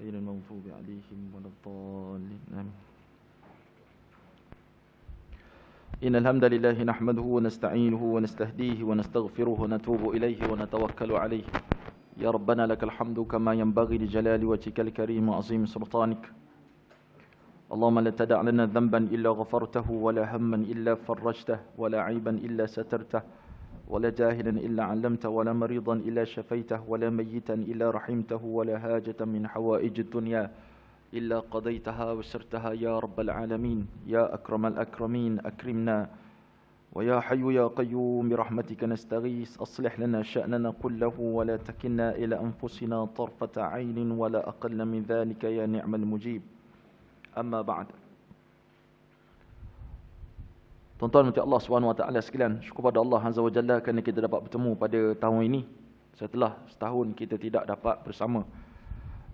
غير المغضوب عليهم ولا الضالين آمين. إن الحمد لله نحمده ونستعينه ونستهديه ونستغفره ونتوب إليه ونتوكل عليه. يا ربنا لك الحمد كما ينبغي لجلال وجهك الكريم وعظيم سلطانك. اللهم لا تدع لنا ذنبا إلا غفرته ولا هما إلا فرجته ولا عيبا إلا سترته ولا جاهلا إلا علمته ولا مريضا إلا شفيته ولا ميتا إلا رحمته ولا حاجة من حوائج الدنيا إلا قضيتها وسرتها يا رب العالمين. يا أكرم الأكرمين أكرمنا، ويا حي يا قيوم برحمتك نستغيث. أصلح لنا شأننا كله ولا تكلنا إلى أنفسنا طرفة عين ولا أقل من ذلك يا نعم المجيب. Amma ba'd. Tuan-tuan Allah SWT sekalian, syukur pada Allah Azza wa Jalla kerana kita dapat bertemu pada tahun ini setelah setahun kita tidak dapat bersama.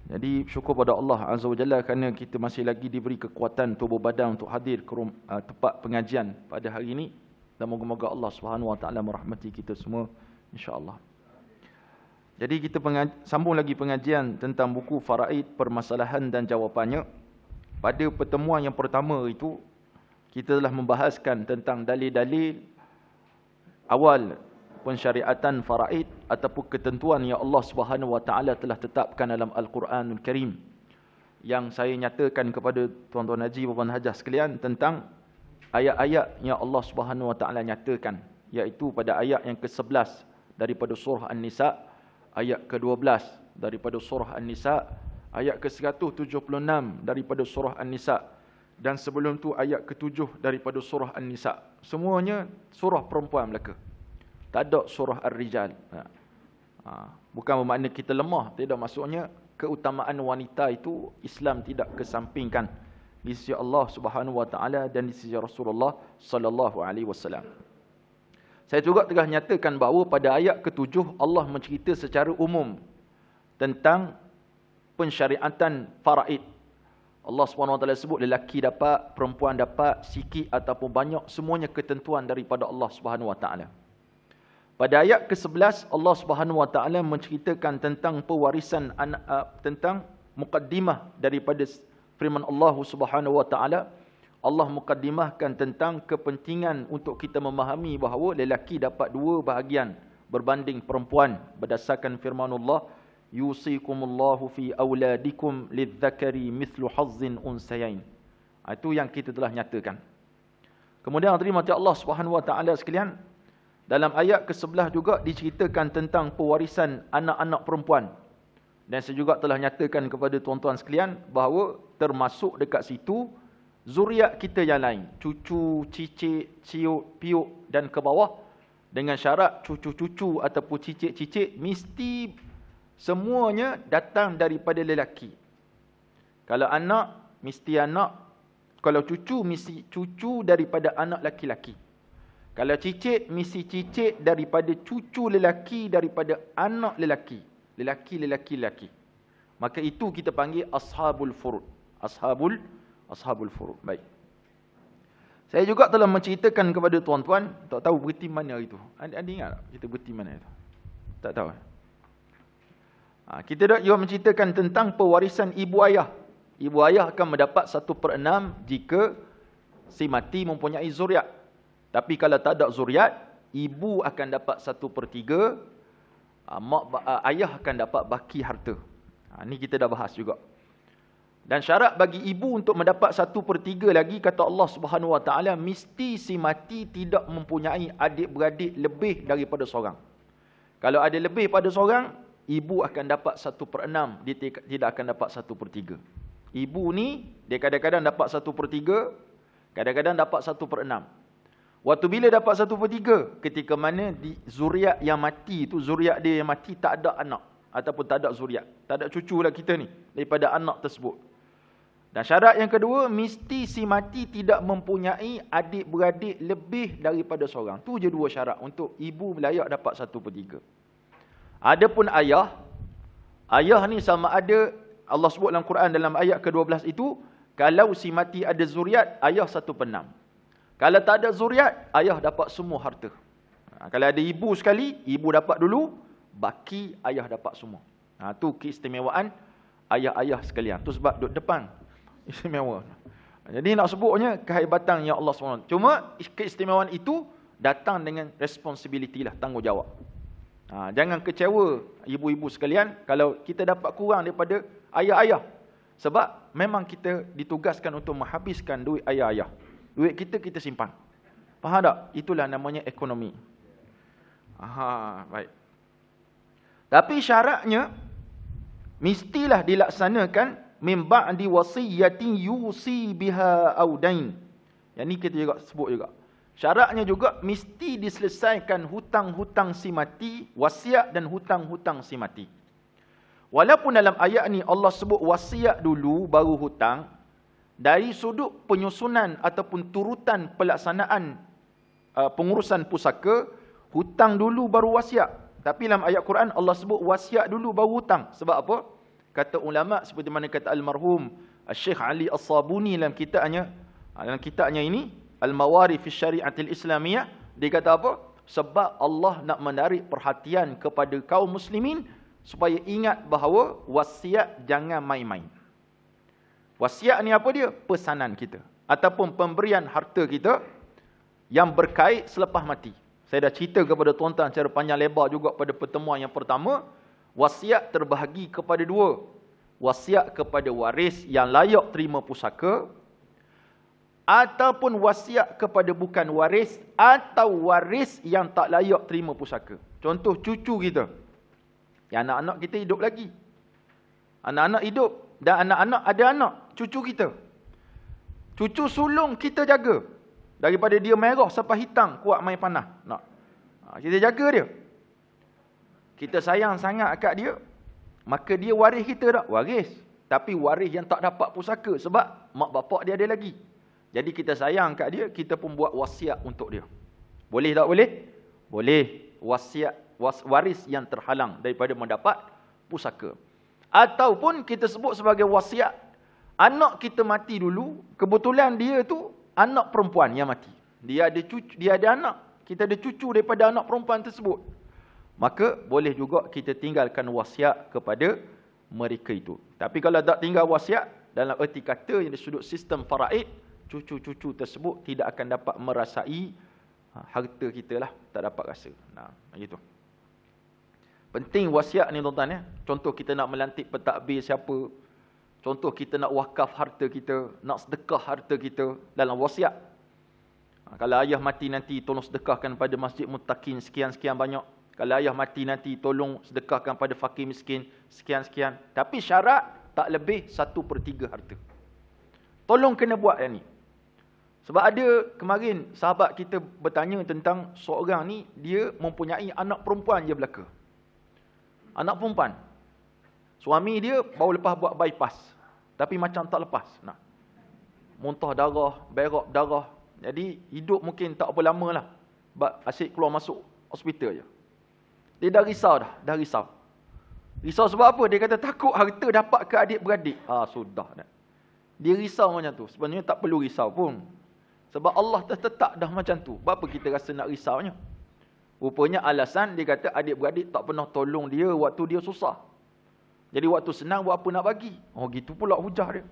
Jadi syukur pada Allah Azza wa Jalla kerana kita masih lagi diberi kekuatan tubuh badan untuk hadir ke tempat pengajian pada hari ini, dan moga-moga Allah SWT merahmati kita semua insya-Allah. Jadi kita sambung lagi pengajian tentang buku Faraid, Permasalahan dan Jawapannya. Pada pertemuan yang pertama itu, kita telah membahaskan tentang dalil-dalil awal pensyariatan faraid ataupun ketentuan yang Allah Subhanahu Wa Taala telah tetapkan dalam Al-Quranul Karim. Yang saya nyatakan kepada tuan-tuan haji, puan hajah sekalian, tentang ayat-ayat yang Allah Subhanahu Wa Taala nyatakan, iaitu pada ayat yang ke-11 daripada surah An-Nisa, ayat ke-12 daripada surah An-Nisa, ayat ke-176 daripada surah An-Nisa, dan sebelum tu ayat ke-7 daripada surah An-Nisa. Semuanya surah perempuan belaka. Tak ada surah Ar-Rijal. Bukan bermakna kita lemah, tidak, maksudnya keutamaan wanita itu Islam tidak kesampingkan di sisi Allah Subhanahu Wa Taala dan di sisi Rasulullah sallallahu alaihi wasallam. Saya juga telah nyatakan bahawa pada ayat ke-7 Allah mencerita secara umum tentang pensyariatan faraid. Allah SWT sebut lelaki dapat, perempuan dapat, sikit ataupun banyak, semuanya ketentuan daripada Allah SWT. Pada ayat ke-11 Allah SWT menceritakan tentang pewarisan, tentang mukaddimah daripada firman Allah SWT. Allah mukaddimahkan tentang kepentingan untuk kita memahami bahawa lelaki dapat dua bahagian berbanding perempuan berdasarkan firman Allah, yusikumullahu fi auladikum lidzakari mithlu hazzin unsayain. Itu yang kita telah nyatakan. Kemudian terima kasih Allah Subhanahu Wa Taala sekalian, dalam ayat ke-11 juga diceritakan tentang pewarisan anak-anak perempuan. Dan saya juga telah nyatakan kepada tuan-tuan sekalian bahawa termasuk dekat situ zuriat kita yang lain, cucu, cicit, ciut, piuk dan ke bawah, dengan syarat cucu-cucu ataupun cicit-cicit mesti semuanya datang daripada lelaki. Kalau anak, mesti anak. Kalau cucu, mesti cucu daripada anak laki-laki. Kalau cicit, mesti cicit daripada cucu lelaki, daripada anak lelaki. Lelaki. Maka itu kita panggil ashabul furud. Ashabul furud. Baik. Saya juga telah menceritakan kepada tuan-tuan, tak tahu berhenti mana itu. Ada ingat tak kita berhenti mana itu? Tak tahu. Kita juga menceritakan tentang pewarisan ibu ayah. Ibu ayah akan mendapat 1/6 jika si mati mempunyai zuriat. Tapi kalau tak ada zuriat, ibu akan dapat 1/3, ayah akan dapat baki harta. Ini kita dah bahas juga. Dan syarat bagi ibu untuk mendapat 1/3 lagi, kata Allah Subhanahu Wa Taala, mesti si mati tidak mempunyai adik-beradik lebih daripada seorang. Kalau ada lebih pada seorang, ibu akan dapat 1/6, dia tidak akan dapat 1/3. Ibu ni, dia kadang-kadang dapat 1/3, kadang-kadang dapat 1/6. Waktu bila dapat 1/3? Ketika mana di zuriat yang mati itu, zuriat dia yang mati tak ada anak, ataupun tak ada zuriat, tak ada cucu lah kita ni, daripada anak tersebut. Dan syarat yang kedua, mesti si mati tidak mempunyai adik-beradik lebih daripada seorang. Tu je dua syarat untuk ibu layak dapat 1/3. Adapun ayah ni sama ada, Allah sebut dalam Quran dalam ayat ke-12 itu, kalau si mati ada zuriat, ayah 1/6. Kalau tak ada zuriat, ayah dapat semua harta. Kalau ada ibu sekali, ibu dapat dulu, baki ayah dapat semua. Tu keistimewaan ayah-ayah sekalian. Tu sebab duduk depan. Istimewa. Jadi nak sebutnya kehebatan yang Allah SWT. Cuma keistimewaan itu datang dengan responsibility lah, tanggungjawab. Jangan kecewa ibu-ibu sekalian kalau kita dapat kurang daripada ayah-ayah. Sebab memang kita ditugaskan untuk menghabiskan duit ayah-ayah. Duit kita simpan. Faham tak? Itulah namanya ekonomi. Baik. Tapi syaratnya mestilah dilaksanakan min ba'di wasiyatin yusi biha audain. Yang ni kita juga sebut juga. Syaratnya juga mesti diselesaikan hutang-hutang si mati, wasiat dan hutang-hutang si mati. Walaupun dalam ayat ni Allah sebut wasiat dulu baru hutang, dari sudut penyusunan ataupun turutan pelaksanaan pengurusan pusaka, hutang dulu baru wasiat. Tapi dalam ayat Quran Allah sebut wasiat dulu baru hutang. Sebab apa? Kata ulama seperti mana kata almarhum Syekh Ali As-Sabuni dalam kitabnya ini Al-Mawarif fi Syari'atil Islamiyah, dia kata apa? Sebab Allah nak menarik perhatian kepada kaum muslimin supaya ingat bahawa wasiat jangan main-main. Wasiat ni apa dia? Pesanan kita ataupun pemberian harta kita yang berkait selepas mati. Saya dah cerita kepada tuan-tuan secara panjang lebar juga pada pertemuan yang pertama. Wasiat terbahagi kepada dua. Wasiat kepada waris yang layak terima pusaka, ataupun wasiat kepada bukan waris atau waris yang tak layak terima pusaka. Contoh cucu kita. Yang anak-anak kita hidup lagi. Anak-anak hidup dan anak-anak ada anak, cucu kita. Cucu sulung kita jaga. Daripada dia merah sampai hitam, kuat main panah. Kita jaga dia. Kita sayang sangat kat dia, maka dia waris kita tak? Waris. Tapi waris yang tak dapat pusaka sebab mak bapak dia ada lagi. Jadi kita sayang kat dia, kita pun buat wasiat untuk dia. Boleh tak boleh? Boleh. Wasiat, waris yang terhalang daripada mendapat pusaka. Ataupun kita sebut sebagai wasiat, anak kita mati dulu, kebetulan dia tu anak perempuan yang mati. Dia ada cucu, dia ada anak. Kita ada cucu daripada anak perempuan tersebut. Maka boleh juga kita tinggalkan wasiat kepada mereka itu. Tapi kalau tak tinggal wasiat, dalam erti kata yang di sudut sistem faraid, cucu-cucu tersebut tidak akan dapat merasai harta kita lah. Tak dapat rasa. Begitu. Penting wasiat ni tuan-tuan ya. Contoh kita nak melantik pentadbir siapa. Contoh kita nak wakaf harta kita, nak sedekah harta kita dalam wasiat. Kalau ayah mati nanti tolong sedekahkan pada masjid muttaqin sekian-sekian banyak. Kalau ayah mati nanti tolong sedekahkan pada fakir miskin sekian-sekian. Tapi syarat tak lebih 1/3 harta. Tolong kena buat yang ni. Sebab ada kemarin sahabat kita bertanya tentang seorang ni, dia mempunyai anak perempuan je belaka. Anak perempuan. Suami dia baru lepas buat bypass. Tapi macam tak lepas. Muntah darah, berak darah. Jadi hidup mungkin tak apa lama lah. Asyik keluar masuk hospital je. Dia dah risau dah. Dah risau. Risau sebab apa? Dia kata takut harta dapat ke adik-beradik. Sudah dah. Dia risau macam tu. Sebenarnya tak perlu risau pun. Sebab Allah tertetap dah macam tu. Apa kita rasa nak risaunya? Rupanya alasan dia kata adik-beradik tak pernah tolong dia waktu dia susah. Jadi waktu senang buat apa nak bagi? Gitu pula hujah dia.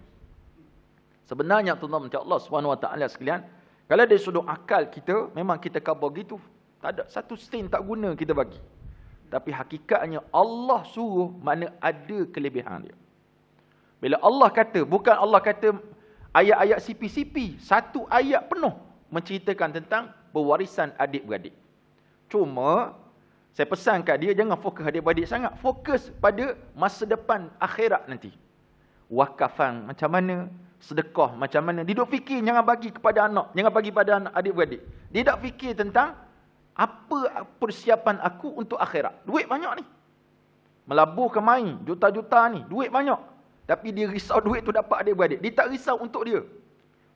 Sebenarnya tuan-tuan macam Allah SWT sekalian, kalau dari sudut akal kita, memang kita khabar gitu. Tak ada satu sen tak guna kita bagi. Tapi hakikatnya Allah suruh, mana ada kelebihan dia. Bila Allah kata, bukan Allah kata ayat-ayat sipi-sipi, satu ayat penuh menceritakan tentang pewarisan adik-beradik. Cuma saya pesan kat dia, jangan fokus adik-beradik sangat. Fokus pada masa depan akhirat nanti. Wakafan macam mana, sedekah macam mana. Dia duk fikir jangan bagi kepada anak, jangan bagi pada anak adik-beradik. Dia tak fikir tentang apa persiapan aku untuk akhirat. Duit banyak ni. Melabur ke main, juta-juta ni, duit banyak. Tapi dia risau duit tu dapat adik-beradik. Dia tak risau untuk dia.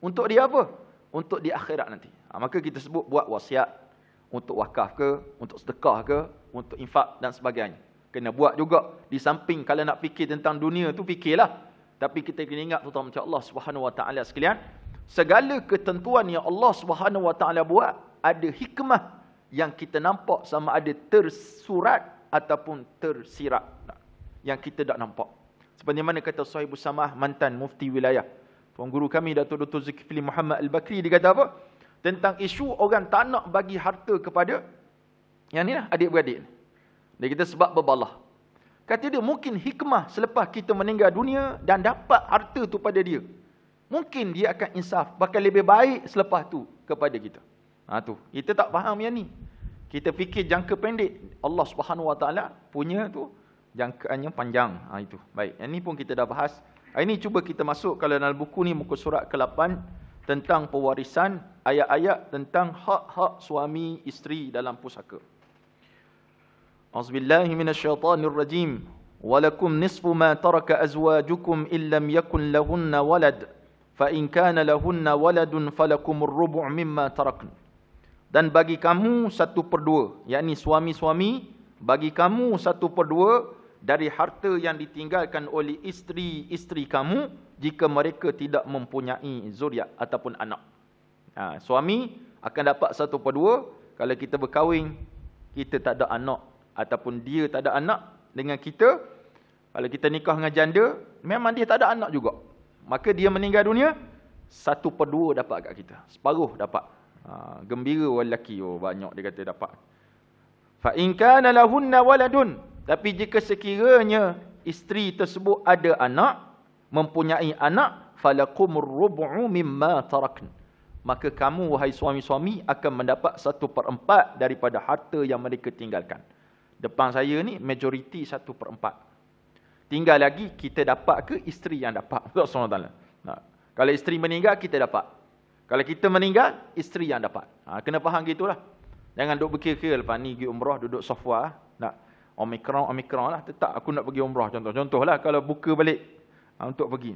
Untuk dia apa? Untuk di akhirat nanti. Maka kita sebut buat wasiat. Untuk wakaf ke, untuk sedekah ke, untuk infak dan sebagainya. Kena buat juga. Di samping kalau nak fikir tentang dunia tu, fikirlah. Tapi kita kena ingat tuan-tuan macam Allah SWT sekalian, segala ketentuan yang Allah SWT buat, ada hikmah yang kita nampak sama ada tersurat ataupun tersirat. Yang kita tak nampak. Seperti mana kata Sahibus Samah, mantan mufti wilayah, tuan guru kami Datuk Dr. Zulkifli Muhammad Al-Bakri, dia kata apa? Tentang isu orang tak nak bagi harta kepada yang ni lah, adik-beradik. Dia kata sebab berbalah. Kata dia mungkin hikmah selepas kita meninggal dunia dan dapat harta tu pada dia, mungkin dia akan insaf, bahkan lebih baik selepas tu kepada kita. Tu kita tak faham yang ni. Kita fikir jangka pendek. Allah Subhanahu Wa Taala punya tu jangkaannya panjang. Itu. Baik, yang ni pun kita dah bahas. Ini cuba kita masuk kalau dalam buku ni, muka surat ke-8 tentang pewarisan, ayat-ayat tentang hak-hak suami isteri dalam pusaka. Auzubillahi minasyaitanirrajim. Walakum nisfu ma taraka azwajukum illam yakun lahunna walad fa in kana lahunna waladun falakumur rubu' mimma tarakna. Dan bagi kamu 1/2, yakni suami-suami, bagi kamu 1/2 dari harta yang ditinggalkan oleh isteri-isteri kamu jika mereka tidak mempunyai zuriat ataupun anak. Suami akan dapat 1/2 kalau kita berkahwin, kita tak ada anak ataupun dia tak ada anak dengan kita. Kalau kita nikah dengan janda, memang dia tak ada anak juga, maka dia meninggal dunia, 1/2 dapat kat kita, separuh dapat. Gembira orang lelaki, banyak dia kata dapat. Fa in kana lahunna waladun, tapi jika sekiranya isteri tersebut ada anak, mempunyai anak, falakumur rubu'u mimma tarakn, maka kamu wahai suami-suami akan mendapat 1/4 daripada harta yang mereka tinggalkan. Depan saya ni majoriti 1/4. Tinggal lagi kita dapat ke isteri yang dapat. Allah SWT. Kalau isteri meninggal, kita dapat. Kalau kita meninggal, isteri yang dapat. Kena faham gitulah. Jangan duduk berkira-kira lepas ni pergi umrah, duduk sofa, nak Omikron lah, tetap aku nak pergi umrah, contoh-contohlah kalau buka balik untuk pergi.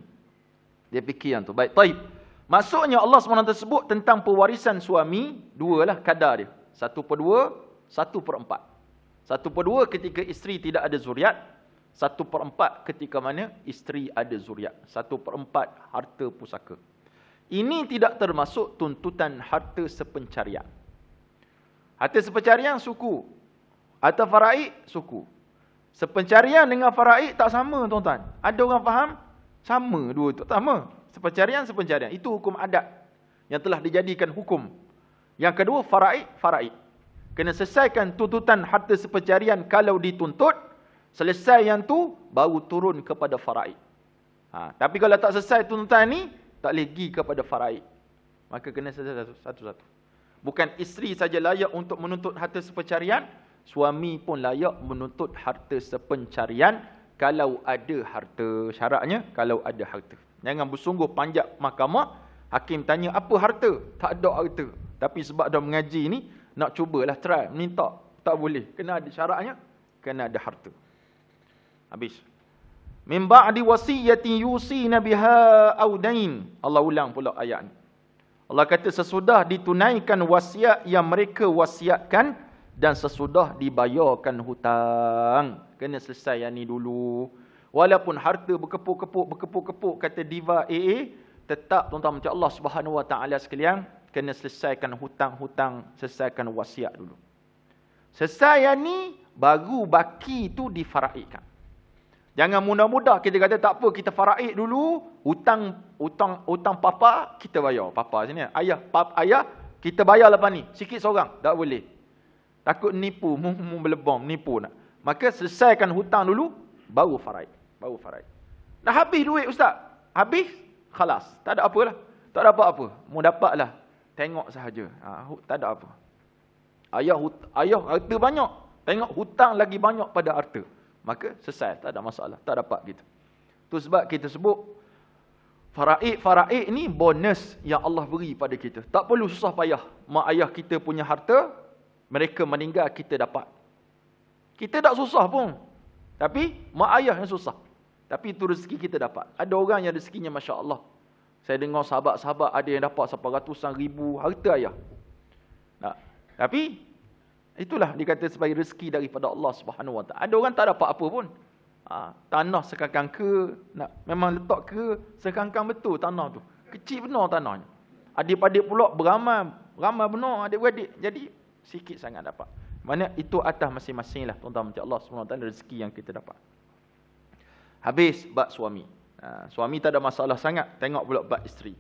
Dia fikir yang tu. Baik, taib. Maksudnya Allah SWT sebut tentang pewarisan suami, 2 lah kadar dia. 1/2, 1/4. 1/2 ketika isteri tidak ada zuriat, 1/4 ketika mana isteri ada zuriat. 1/4 harta pusaka. Ini tidak termasuk tuntutan harta sepencarian. Harta sepencarian suku. Harta faraid suku. Sepencarian dengan faraid tak sama, tuan-tuan. Ada orang faham? Sama dua tu. Tak sama. Sepencarian. Itu hukum adat yang telah dijadikan hukum. Yang kedua, faraid. Kena selesaikan tuntutan harta sepencarian kalau dituntut. Selesai yang tu, baru turun kepada faraid. Tapi kalau tak selesai tuntutan ni, tak boleh pergi kepada faraid. Maka kena selesai satu-satu. Bukan isteri saja layak untuk menuntut harta sepencarian, suami pun layak menuntut harta sepencarian kalau ada harta. Syaratnya kalau ada harta. Jangan bersungguh panjat mahkamah, hakim tanya apa harta? Tak ada harta. Tapi sebab dah mengaji ni, nak cubalah try, minta. Tak boleh. Kena ada syaratnya, kena ada harta. Habis. Min ba'di wasiyatin yusina biha aw dain. Allah ulang pula ayat ni. Allah kata sesudah ditunaikan wasiat yang mereka wasiatkan dan sesudah dibayarkan hutang. Kena selesai yang ni dulu. Walaupun harta berkepuk-kepuk kata Diva AA, tetap tuan-tuan macam Allah Subhanahu Wa Taala sekalian, kena selesaikan hutang-hutang, selesaikan wasiat dulu. Selesai yang ni, baru baki tu difaraidkan. Jangan mudah-mudah kita kata tak apa, kita faraid dulu, hutang papa kita bayar. Papa sini, ayah kita bayar lepas ni, sikit seorang, tak boleh. Takut nipu, melebam, nipu nak. Maka selesaikan hutang dulu, baru faraid. Dah habis duit ustaz, habis, khalas, tak ada apalah. Tak dapat apa, mau dapatlah, tengok sahaja. Tak ada apa. Ayah harta banyak, tengok hutang lagi banyak pada harta. Maka selesai, tak ada masalah, tak dapat gitu. Tu sebab kita sebut faraid ni bonus yang Allah beri pada kita. Tak perlu susah payah. Mak ayah kita punya harta, mereka meninggal kita dapat. Kita tak susah pun. Tapi mak ayah yang susah. Tapi itu rezeki kita dapat. Ada orang yang rezekinya masya-Allah. Saya dengar sahabat-sahabat ada yang dapat sampai ratusan ribu harta ayah. Tapi itulah dikata sebagai rezeki daripada Allah Subhanahu Wa Taala. Ada orang tak dapat apa pun. Tanah sekangkang ke, memang letak ke sekangkang betul tanah tu. Kecil benar tanahnya. Adik-adik pula ramai benar adik-adik. Jadi sikit sangat dapat. Mana itu atas masing-masing lah tuan-tuan macam Allah Subhanahu Wa Taala rezeki yang kita dapat. Habis bab suami. Suami tak ada masalah sangat. Tengok pula bab isteri.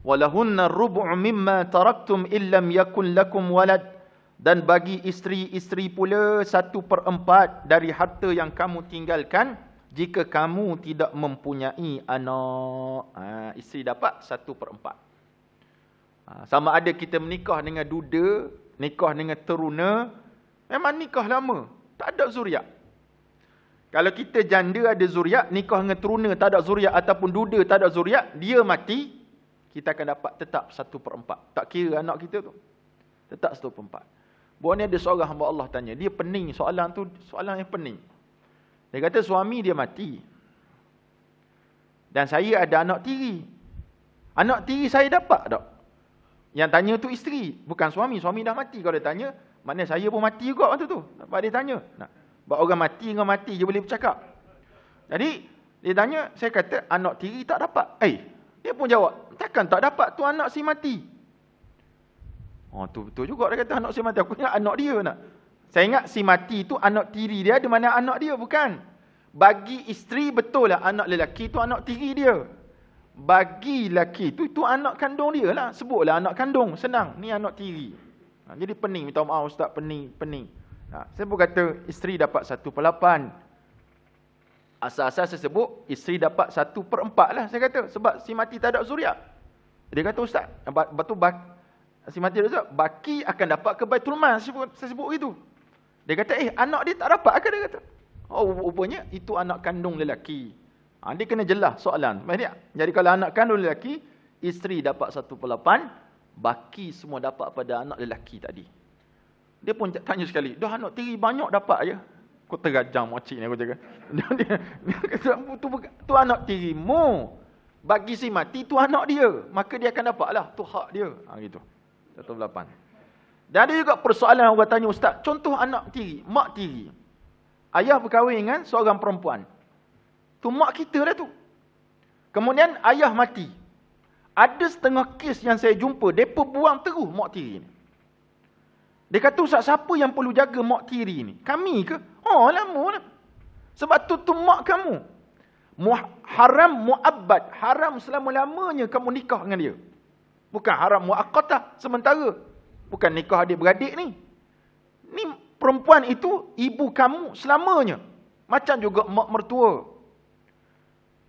Walahunna rubu' mimma taraktum illam yakun lakum walad. Dan bagi isteri-isteri pula 1/4 dari harta yang kamu tinggalkan jika kamu tidak mempunyai anak. Isteri dapat 1/4. Sama ada kita menikah dengan duda, nikah dengan teruna, memang nikah lama, tak ada zuriat. Kalau kita janda ada zuriat, nikah dengan teruna tak ada zuriat ataupun duda tak ada zuriat, dia mati, kita akan dapat tetap 1/4. Tak kira anak kita tu. Tetap 1/4. Buat ni ada seorang hamba Allah tanya, dia pening soalan tu, soalan yang pening. Dia kata suami dia mati. Dan saya ada anak tiri. Anak tiri saya dapat tak? Yang tanya tu isteri, bukan suami. Suami dah mati. Kalau dia tanya, maknanya saya pun mati juga waktu tu. Sebab dia tanya. Sebab orang mati dengan mati je boleh bercakap. Jadi, dia tanya, saya kata, anak tiri tak dapat. Dia pun jawab, takkan tak dapat tu anak si mati. Tu betul juga dia kata anak si mati. Aku ingat anak dia nak. Saya ingat si mati tu anak tiri dia, di mana anak dia, bukan. Bagi isteri betul lah anak lelaki tu anak tiri dia. Bagi lelaki tu itu anak kandung dia lah. Sebutlah anak kandung, senang. Ni anak tiri. Jadi pening, minta maaf ustaz, pening. Saya pun kata isteri dapat 1/8. Asal-asal saya sebut isteri dapat 1/4 lah saya kata. Sebab si mati tak ada zuriat. Dia kata ustaz, betul si mati ada zuriat, baki akan dapat ke Baitul Mal. Saya sebut itu. Dia kata anak dia tak dapat ke, dia kata. Rupanya itu anak kandung lelaki. Dia kena jelas soalan. Jadi kalau anak kandung lelaki, isteri dapat 1/8, baki semua dapat pada anak lelaki tadi. Dia pun tanya sekali, dah anak tiri banyak dapat je. Aku terajam makcik ni, aku cakap. Dia kata, tu anak tirimu. Bagi si mati, tu anak dia. Maka dia akan dapat lah, tu hak dia. Gitu. 1/8. Dan ada juga persoalan orang tanya, ustaz, contoh anak tiri, mak tiri. Ayah berkahwin dengan seorang perempuan. Tu mak kita lah tu. Kemudian ayah mati. Ada setengah kes yang saya jumpa, mereka buang terus mak tiri ni. Dia kata, ustaz, siapa yang perlu jaga mak tiri ni? Kami ke? Lama lah. Sebab tu mak kamu. Haram mu'abbad. Haram selama-lamanya kamu nikah dengan dia. Bukan haram mu'aqqatah sementara. Bukan nikah adik-beradik ni. Ni perempuan itu ibu kamu selamanya. Macam juga mak mertua.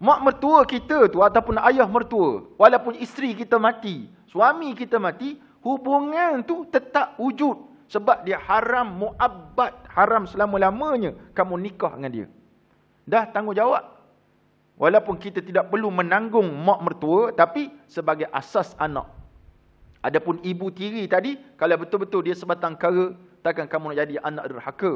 Mak mertua kita tu ataupun ayah mertua, walaupun isteri kita mati, suami kita mati, hubungan tu tetap wujud. Sebab dia haram mu'abbad, haram selama-lamanya kamu nikah dengan dia. Dah tanggungjawab. Walaupun kita tidak perlu menanggung mak mertua, tapi sebagai asas anak. Adapun ibu tiri tadi, kalau betul-betul dia sebatang kara, takkan kamu nak jadi anak derhaka.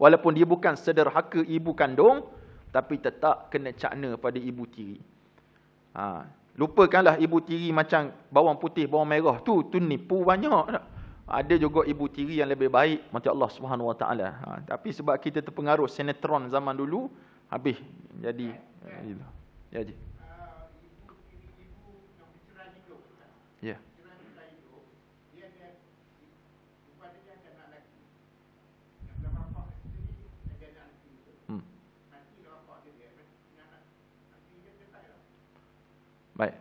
Walaupun dia bukan sederhaka ibu kandung, tapi tetap kena cakna pada ibu tiri. Lupakanlah ibu tiri macam bawang putih, bawang merah tu nipu banyak. Ada juga ibu tiri yang lebih baik macam Allah Subhanahu Wa Taala. Tapi sebab kita terpengaruh sinetron zaman dulu, habis jadi ya je. Ya. Baik.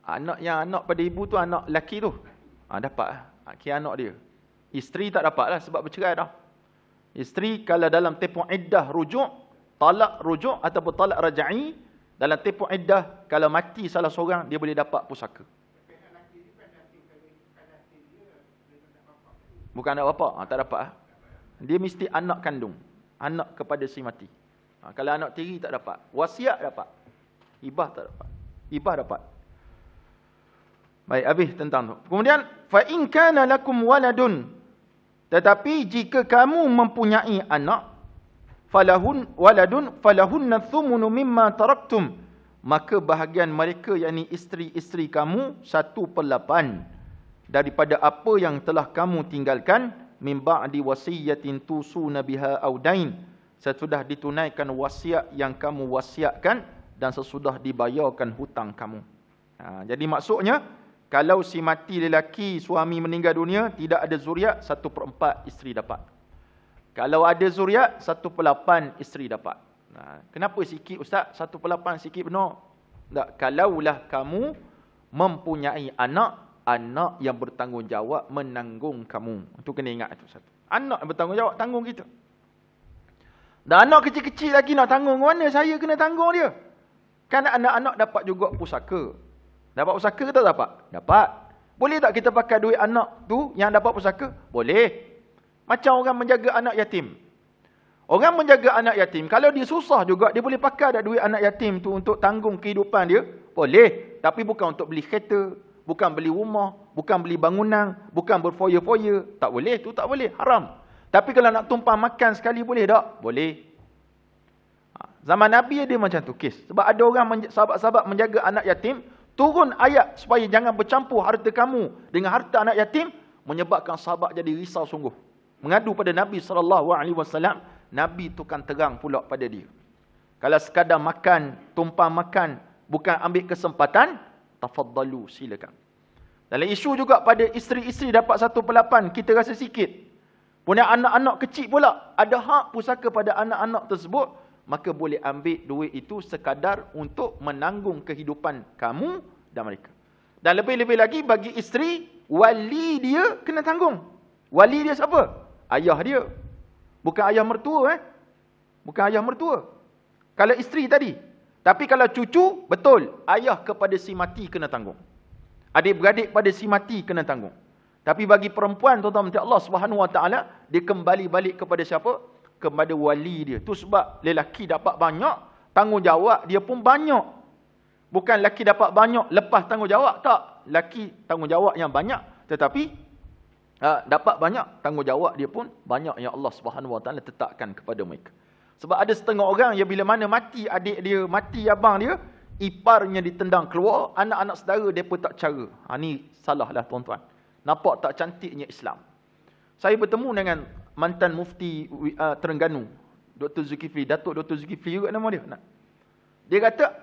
Anak pada ibu tu anak lelaki tu. Dapat kira anak dia. Isteri tak dapat lah sebab bercerai dah. Isteri kalau dalam tempoh iddah rujuk, talak rujuk ataupun talak rajai, dalam tempoh iddah kalau mati salah seorang dia boleh dapat pusaka. Bukan anak bapa, tak dapat. Dia mesti anak kandung, anak kepada si mati. Kalau anak tiri tak dapat. Wasiat dapat. Hibah tak dapat. Hibah dapat. Baik, habis tentang tu. Kemudian, fa in kana lakum waladun. Tetapi jika kamu mempunyai anak, falahunna thumunu mimma taraktum. Maka bahagian mereka, yakni isteri-isteri kamu, 1/8 daripada apa yang telah kamu tinggalkan, min ba'di wasiyatin tusuna biha aw dain. Sesudah ditunaikan wasiat yang kamu wasiatkan dan sesudah dibayarkan hutang kamu. Jadi maksudnya, kalau si mati lelaki, suami meninggal dunia, tidak ada zuriat, 1/4 isteri dapat. Kalau ada zuriat, 1/8 isteri dapat. Kenapa sikit Ustaz? 1/8 sikit benar. Tak, kalaulah kamu mempunyai anak yang bertanggungjawab menanggung kamu. Itu kena ingat itu satu. Anak yang bertanggungjawab tanggung kita. Dan anak kecil-kecil lagi nak tanggung, mana saya kena tanggung dia? Kan anak-anak dapat juga pusaka. Dapat pusaka ke tak dapat? Dapat. Boleh tak kita pakai duit anak tu yang dapat pusaka? Boleh. Macam orang menjaga anak yatim. Orang menjaga anak yatim, kalau dia susah juga, dia boleh pakai dah duit anak yatim tu untuk tanggung kehidupan dia. Boleh. Tapi bukan untuk beli kereta, bukan beli rumah, bukan beli bangunan, bukan berfoya-foya. Tak boleh, tu tak boleh. Haram. Tapi kalau nak tumpah makan sekali, boleh tak? Boleh. Zaman Nabi dia macam tu kes. Sebab ada orang, sahabat-sahabat menjaga anak yatim, turun ayat supaya jangan bercampur harta kamu dengan harta anak yatim, menyebabkan sahabat jadi risau sungguh. Mengadu pada Nabi SAW, Nabi tukang terang pula pada dia. Kalau sekadar makan, tumpah makan, bukan ambil kesempatan, tafaddalu, silakan. Dalam isu juga pada isteri-isteri dapat 1/8, kita rasa sikit. Punya anak-anak kecil pula, ada hak pusaka pada anak-anak tersebut, maka boleh ambil duit itu sekadar untuk menanggung kehidupan kamu dan mereka. Dan lebih-lebih lagi bagi isteri, wali dia kena tanggung. Wali dia siapa? Ayah dia. Bukan ayah mertua. Bukan ayah mertua. Kalau isteri tadi. Tapi kalau cucu, betul. Ayah kepada si mati kena tanggung. Adik-beradik pada si mati kena tanggung. Tapi bagi perempuan, tuan-tuan Allah SWT, dia kembali balik kepada siapa? Kepada wali dia. Itu sebab lelaki dapat banyak, tanggungjawab dia pun banyak. Bukan lelaki dapat banyak, lepas tanggungjawab. Tak. Lelaki tanggungjawab yang banyak. Tetapi dapat banyak, tanggungjawab dia pun banyak yang Allah SWT letakkan kepada mereka. Sebab ada setengah orang yang bila mana mati adik dia, mati abang dia, iparnya ditendang keluar, anak-anak saudara dia pun tak cara. Ni salah lah tuan-tuan. Nampak tak cantiknya Islam. Saya bertemu dengan mantan mufti Terengganu, Dr. Zulkifli, Datuk Dr. Zulkifli juga nama dia. Dia kata,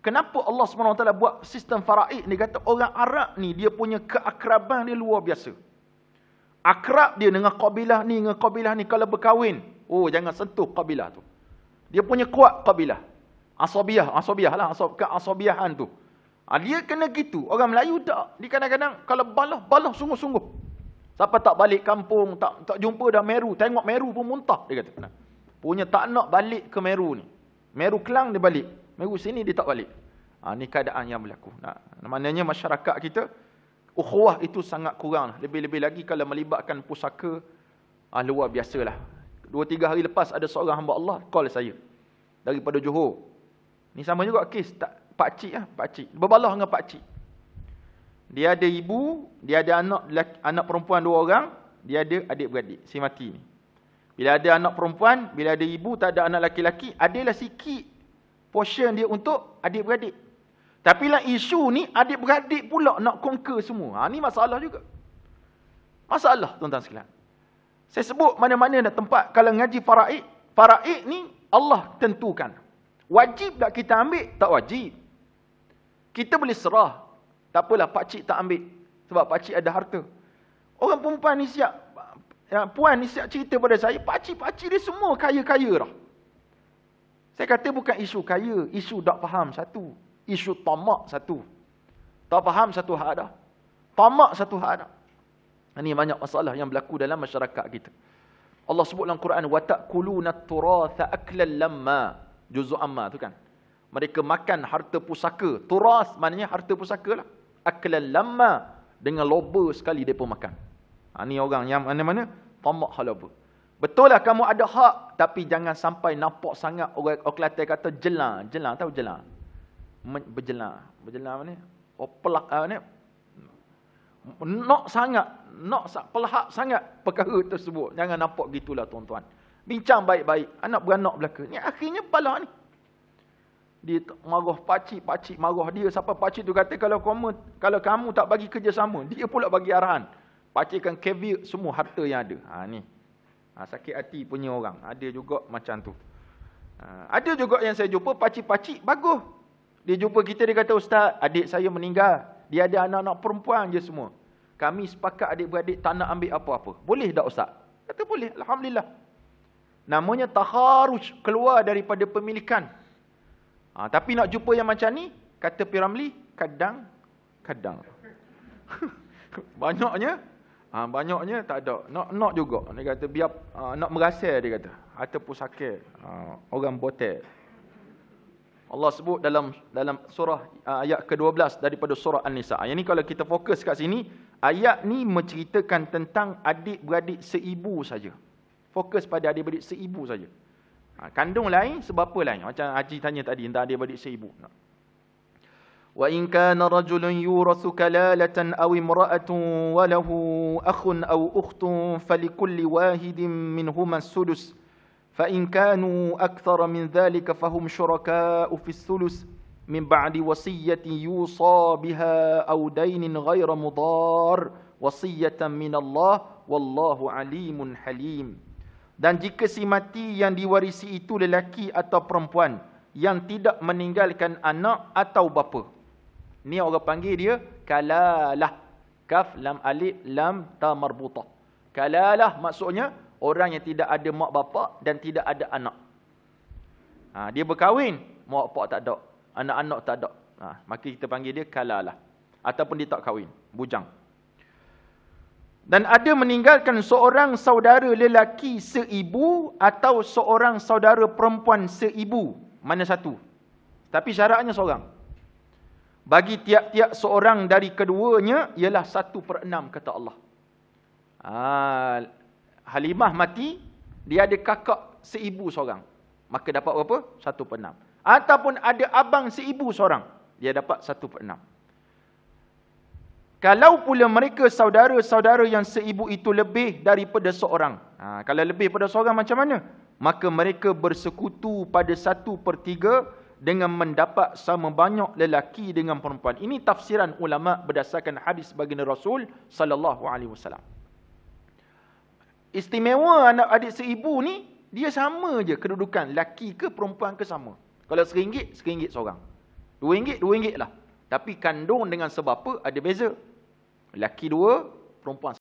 kenapa Allah SWT buat sistem faraid? Dia kata orang Arab ni, dia punya keakraban dia luar biasa. Akrab dia dengan kabilah ni, kalau berkahwin, jangan sentuh kabilah tu. Dia punya kuat kabilah. Asabiah lah, keasabiahan tu. Dia kena gitu. Orang Melayu tak. Dia kadang-kadang kalau balah sungguh-sungguh. Siapa tak balik kampung, tak jumpa dah Meru, tengok Meru pun muntah, dia kata. Punya tak nak balik ke Meru ni. Meru Kelang dia balik, Meru sini dia tak balik. Ni keadaan yang berlaku. Maknanya masyarakat kita, ukhuwah itu sangat kurang. Lebih-lebih lagi kalau melibatkan pusaka, luar biasalah. 2-3 hari lepas ada seorang hamba Allah call saya daripada Johor. Ni sama juga kes, pakcik. Berbalah dengan pakcik. Dia ada ibu, dia ada anak perempuan 2 orang, dia ada adik-beradik, si mati ni. Bila ada anak perempuan, bila ada ibu, tak ada anak laki-laki, adalah sikit portion dia untuk adik-beradik. Tapi lah isu ni, adik-beradik pula nak conquer semua. Ni masalah juga. Masalah, tuan-tuan sekalian. Saya sebut mana-mana nak tempat, kalau ngaji faraid, faraid ni Allah tentukan. Wajib tak kita ambil? Tak wajib. Kita boleh serah. Tak apalah, pakcik tak ambil. Sebab pakcik ada harta. Orang perempuan ni siap, puan ni siap cerita pada saya, pakcik dia semua kaya-kaya dah. Saya kata bukan isu kaya, isu tak faham satu. Isu tamak satu. Tak faham satu hal dah. Tamak satu hal dah. Ini banyak masalah yang berlaku dalam masyarakat kita. Allah sebut dalam Quran, وَتَأْكُلُونَ التُّرَاثَ أَكْلًا لَمَّا. Juzuk Amma tu kan. Mereka makan harta pusaka. Turas maknanya harta pusaka lah. Aklan lamma. Dengan loba sekali mereka makan. Ni orang yang mana-mana tamak halaba. Betul lah kamu ada hak. Tapi jangan sampai nampak sangat. Orang Kelantan kata jelang. Jelang, tahu jelang? Berjelang. Berjelang mana? Pelak mana? Nak sangat. Pelahak sangat perkara tersebut. Jangan nampak gitulah tuan-tuan. Bincang baik-baik. Anak beranak belaka. Ni akhirnya bala ni. Dia marah pakcik marah dia. Sampai pakcik tu kata, kalau kamu tak bagi kerjasama, dia pula bagi arahan. Pakcik akan caveat semua harta yang ada. Ni. Sakit hati punya orang. Ada juga macam tu. Ada juga yang saya jumpa, pakcik-pakcik bagus. Dia jumpa kita, dia kata, Ustaz, adik saya meninggal. Dia ada anak-anak perempuan je semua. Kami sepakat adik-beradik tak nak ambil apa-apa. Boleh tak Ustaz? Kata boleh. Alhamdulillah. Namanya taharuj, keluar daripada pemilikan. Tapi nak jumpa yang macam ni, kata Piramli, kadang-kadang. Banyaknya tak ada. Nak juga. Dia kata biar nak merasa, dia kata. Ataupun sakit. Orang botek. Allah sebut dalam surah ayat ke-12 daripada surah An-Nisa. Yang ni kalau kita fokus kat sini, ayat ni menceritakan tentang adik-beradik seibu saja. Fokus pada adik-beradik seibu saja. Kandung lain, sebab apa lain? Macam Haji tanya tadi tentang adik-beradik seibu. Wa in kana rajulun yurathu kalalatan aw imra'atun wa lahu akhun aw ukhtun falikulli wahidin minhuma as-sudus. فإن كانوا أكثر من ذلك فهم شركاء في الثلث من بعد وصية يوصى بها أو دين غير مضار وصية من الله والله عليم حليم. Dan jika si mati yang diwarisi itu lelaki atau perempuan yang tidak meninggalkan anak atau bapa. Ni orang panggil dia kalalah. Kaf lam alif lam ta marbutah. Kalalah maksudnya orang yang tidak ada mak bapak dan tidak ada anak. Dia berkahwin, mak bapak tak ada, anak-anak tak ada. Maka kita panggil dia kalalah. Ataupun dia tak kahwin, bujang. Dan ada meninggalkan seorang saudara lelaki seibu atau seorang saudara perempuan seibu. Mana satu? Tapi syaratnya seorang. Bagi tiap-tiap seorang dari keduanya ialah 1/6 kata Allah. Halimah mati, dia ada kakak seibu seorang. Maka dapat berapa? 1/6. Ataupun ada abang seibu seorang, dia dapat 1/6. Kalau pula mereka saudara-saudara yang seibu itu lebih daripada seorang. Kalau lebih daripada seorang macam mana? Maka mereka bersekutu pada 1/3 dengan mendapat sama banyak lelaki dengan perempuan. Ini tafsiran ulama berdasarkan hadis baginda Rasul sallallahu alaihi wasallam. Istimewa anak adik seibu ni, dia sama je kedudukan. Laki ke perempuan ke sama. Kalau RM1, RM1 seorang. RM2, RM2 lah. Tapi kandung dengan sebapa ada beza. Laki 2, perempuan